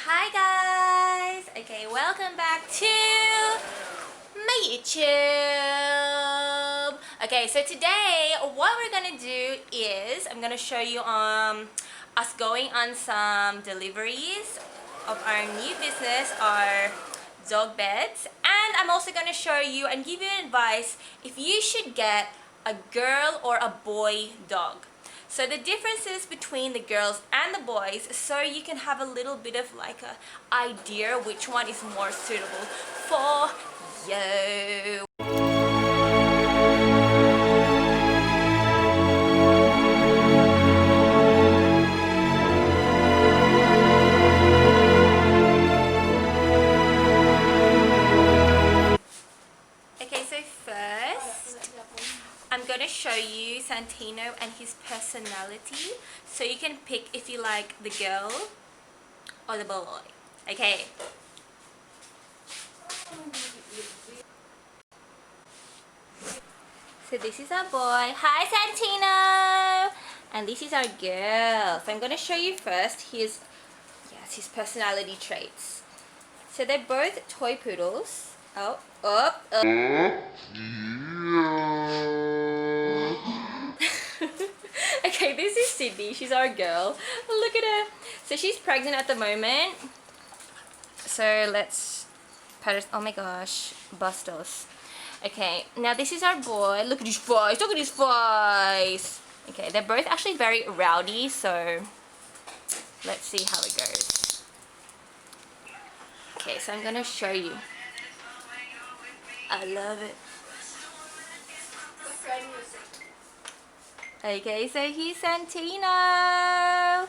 Hi guys! Okay, welcome back to my YouTube. Okay, so today what we're gonna do is I'm gonna show you us going on some deliveries of our new business, our dog beds, and I'm also gonna show you and give you advice if you should get a girl or a boy dog. So the differences between the girls and the boys, so you can have a little bit of like a idea which one is more suitable for you. Okay, so first I'm gonna show you Santino and his personality, so you can pick if you like the girl or the boy. Okay. So this is our boy. Hi Santino! And this is our girl. So I'm gonna show you first his personality traits. So they're both toy poodles. Oh, up, up. Okay, this is Sydney. She's our girl. Look at her. So she's pregnant at the moment. So let's pat her. Oh my gosh, Bustos. Okay, now this is our boy. Look at his face. Look at his face. Okay, they're both actually very rowdy. So let's see how it goes. Okay, so I'm gonna show you. I love it. Okay, so he's Santino.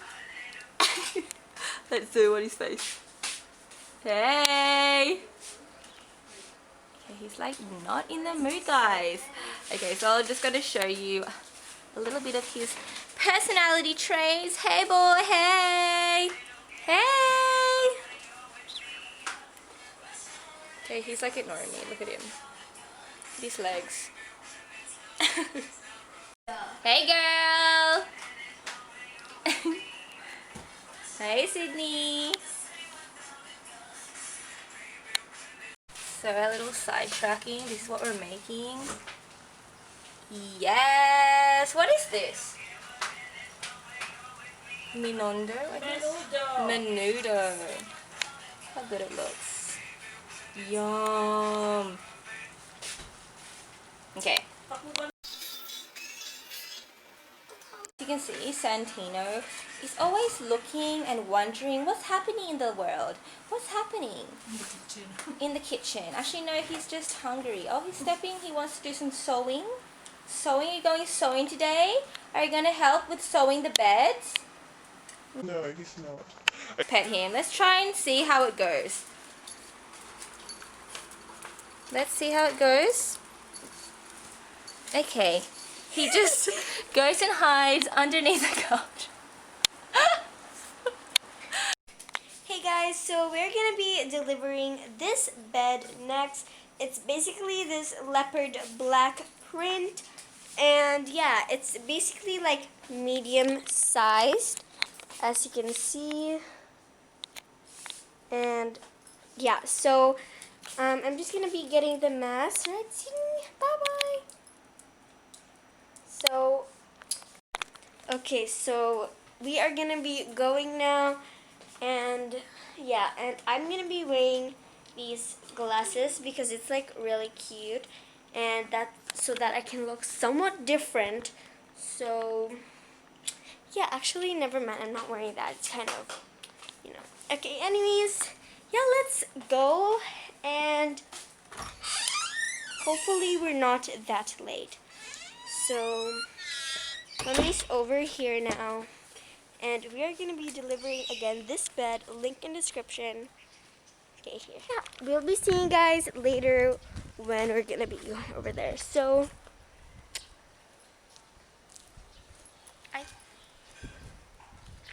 Let's do what his face. Hey. Okay, he's like not in the mood, guys. Okay, so I'm just gonna show you a little bit of his personality traits. Hey boy, hey. Hey. Okay, he's like ignoring me. Look at him. These legs. Hey girl. Hey Sydney. So a little sidetracking. This is what we're making. Yes. What is this? Minondo? Menudo. How good it looks. Yum. Okay. You can see Santino is always looking and wondering what's happening in the world. What's happening? In the kitchen. In the kitchen. Actually, no, he's just hungry. Oh, he's stepping. He wants to do some sewing. Sewing? Are you going sewing today? Are you going to help with sewing the beds? No, he's not. Pet him. Let's try and see how it goes. Let's see how it goes. Okay. He just goes and hides underneath the couch. Hey guys, so we're gonna be delivering this bed next. It's basically this leopard black print, and yeah, it's basically like medium sized, as you can see. And yeah, so I'm just gonna be getting the mask, right, Sydney? Bye bye. So okay, so we are gonna be going now. And yeah, and I'm gonna be wearing these glasses because it's like really cute, and that's so that I can look somewhat different. So yeah, actually never mind, I'm not wearing that. It's kind of, you know. Okay, anyways, yeah, let's go, and hopefully we're not that late. So mommy's over here now. And we are going to be delivering, again, this bed, link in description. Okay, here. Yeah, we'll be seeing you guys later when we're going to be over there. So,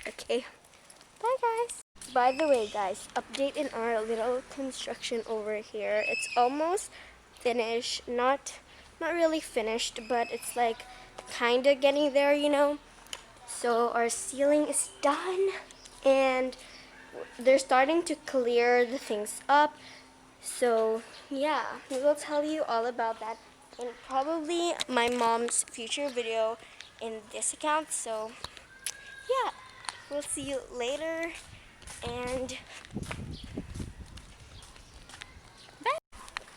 okay. Bye, guys. By the way, guys, update in our little construction over here. It's almost finished. Not really finished, but it's like kind of getting there, you know. So our ceiling is done, and they're starting to clear the things up. So yeah, we will tell you all about that in probably my mom's future video in this account. So yeah, we'll see you later, and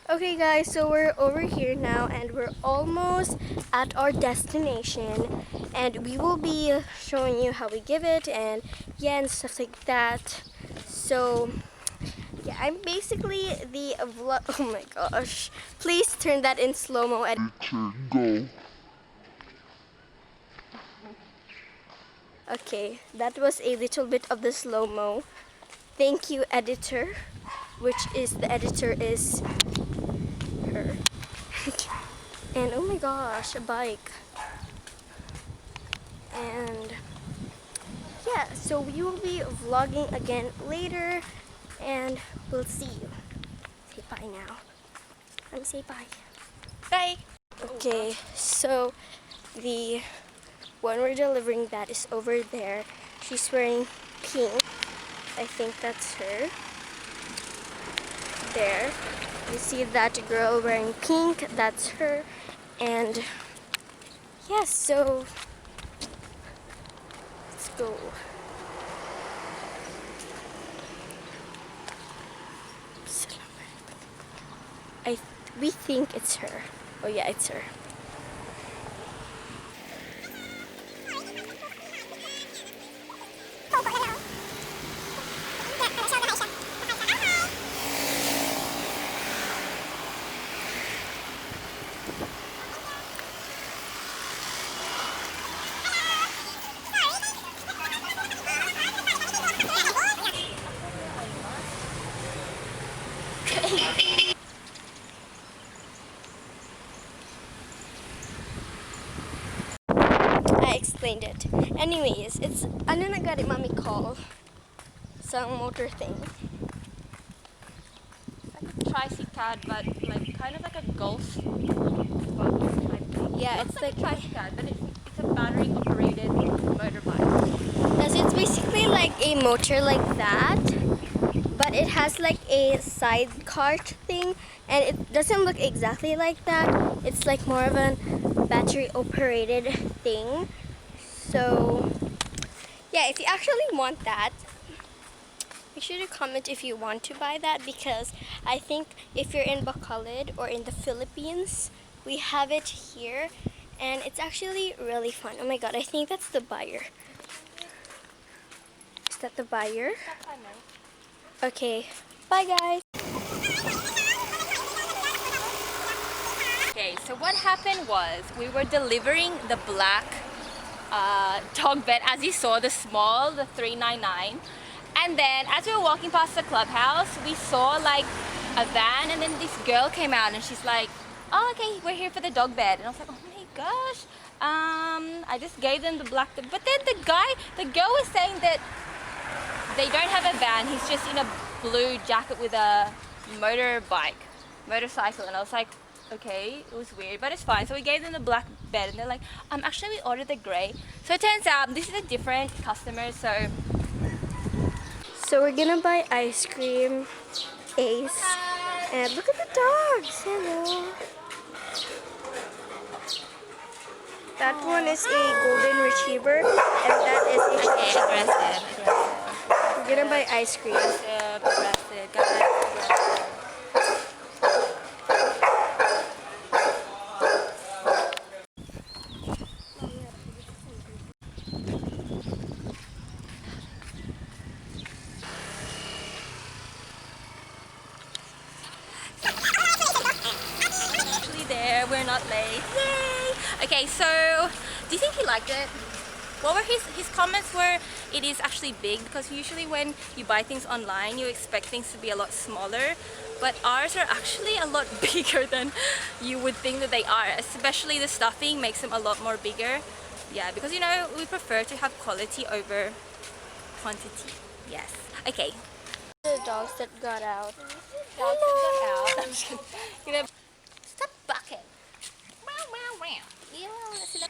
okay guys, so we're over here now and we're almost at our destination, and we will be showing you how we give it and yeah, and stuff like that. So yeah, I'm basically the vlog. Oh my gosh, please turn that in slow-mo. Go. Okay, that was a little bit of the slow-mo. Thank you, editor, which is the editor is her. And oh my gosh, a bike. And yeah, so we will be vlogging again later, and we'll see you. Say bye now. Let me say bye. Bye. Okay, so the one we're delivering that is over there. She's wearing pink. I think that's her. There. You see that girl wearing pink? That's her. And yeah, so let's go. We think it's her. Oh yeah, it's her. I explained it. Anyways, it's ano na gari mami call sa motor thing. Like a tricicad, but like kind of like a golf buggy type thing. Yeah, Looks it's like like a tricicad, but it's a battery operated motorbike. yes, it's basically like a motor like that, but it has like a side cart thing, and it doesn't look exactly like that. It's like more of a battery operated thing. So yeah, if you actually want that, make sure to comment if you want to buy that, because I think if you're in Bacolod or in the Philippines, we have it here, and it's actually really fun. Oh my god, I think that's the buyer. Is that the buyer? Okay, bye guys. Okay, so what happened was we were delivering the black dog bed, as you saw, the small, the 399. And then as we were walking past the clubhouse, we saw like a van, and then this girl came out and she's like, oh, okay, we're here for the dog bed. And I was like, oh my gosh, I just gave them the black, but then the girl was saying that they don't have a van, he's just in a blue jacket with a motorcycle. And I was like, okay, it was weird, but it's fine. So we gave them the black bed, and they're like, actually we ordered the gray. So it turns out this is a different customer. So we're gonna buy ice cream, Ace, and look at the dogs. Hello. That one is a golden retriever, and that is a Okay, shih tzu. aggressive. We're gonna buy ice cream. Aggressive, guys. Actually there, we're not late. Yay! Okay, so do you think he liked it? What were his comments were, it is actually big, because usually when you buy things online you expect things to be a lot smaller, but ours are actually a lot bigger than you would think that they are, especially the stuffing makes them a lot more bigger. Yeah, because you know, we prefer to have quality over quantity. Yes. Okay. The dogs that got out. Dogs that got out. I'm just gonna stop bucking. Meow, meow, meow. Yeah, sila.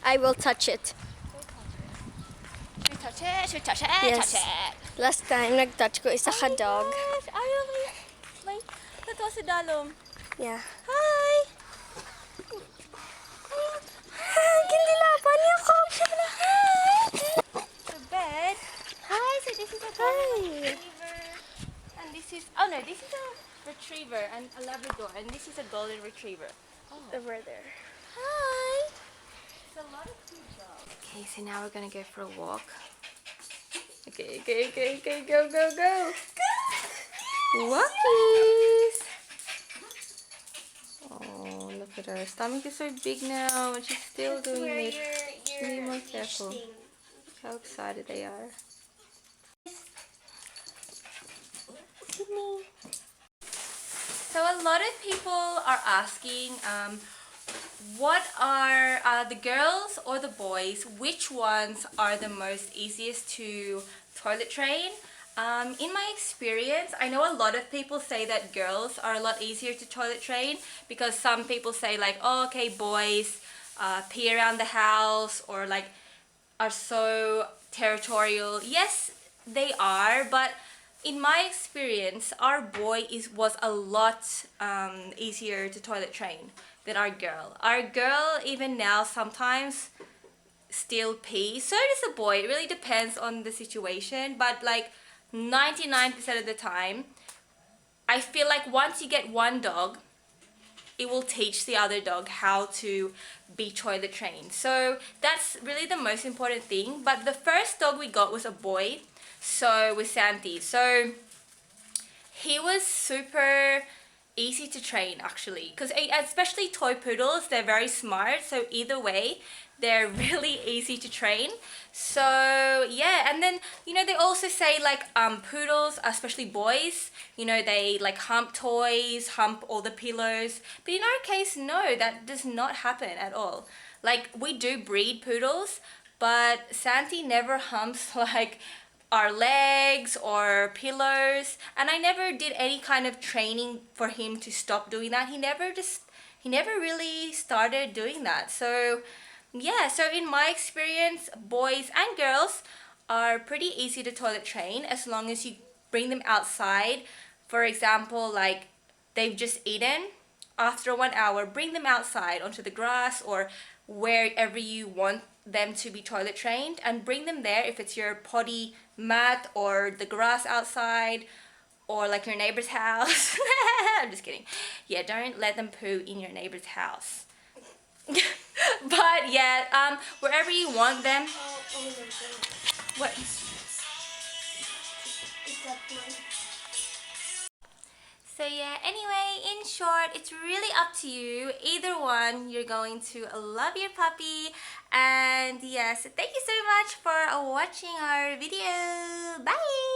I will touch it. Should we touch it? Should we touch it? Yes. Touch it. Last time, nag-touch ko isa ka dog. Gosh, ayaw may totoo sa dalom. Yeah. Hi! Kindilapan niya ko. The bed. Hi, so this is a golden retriever. And this is, oh no, this is a retriever and a Labrador. And this is a golden retriever. Over there. Hi! There's a lot of cute dogs. Okay, so now we're gonna go for a walk. Okay, go, go, go. Walkies! Oh, look at her. Her stomach is so big now and she's still doing it. Be more careful. Look how excited they are. Sydney. So a lot of people are asking, what are the girls or the boys, which ones are the most easiest to toilet train? In my experience, I know a lot of people say that girls are a lot easier to toilet train because some people say like, oh, okay, boys pee around the house or like are so territorial. Yes, they are, but in my experience, our boy was a lot easier to toilet train than our girl. Our girl, even now, sometimes still pees. So does the boy. It really depends on the situation, but like 99% of the time, I feel like once you get one dog, it will teach the other dog how to be toilet trained. So that's really the most important thing. But the first dog we got was a boy, so with Santi. So he was super easy to train actually, because especially toy poodles, they're very smart, so either way they're really easy to train. So yeah, and then you know they also say like poodles, especially boys, you know, they like hump toys, hump all the pillows, but in our case, no, that does not happen at all. Like we do breed poodles, but Santi never humps like our legs or pillows, and I never did any kind of training for him to stop doing that. He never really started doing that. So yeah, so in my experience, boys and girls are pretty easy to toilet train as long as you bring them outside. For example, like they've just eaten, after 1 hour, bring them outside onto the grass or wherever you want them to be toilet trained, and bring them there if it's your potty mat or the grass outside or like your neighbor's house. I'm just kidding. Yeah, don't let them poo in your neighbor's house. But yeah, wherever you want them. What? So yeah, anyway, in short, it's really up to you. Either one, you're going to love your puppy. And yes, thank you so much for watching our video. Bye!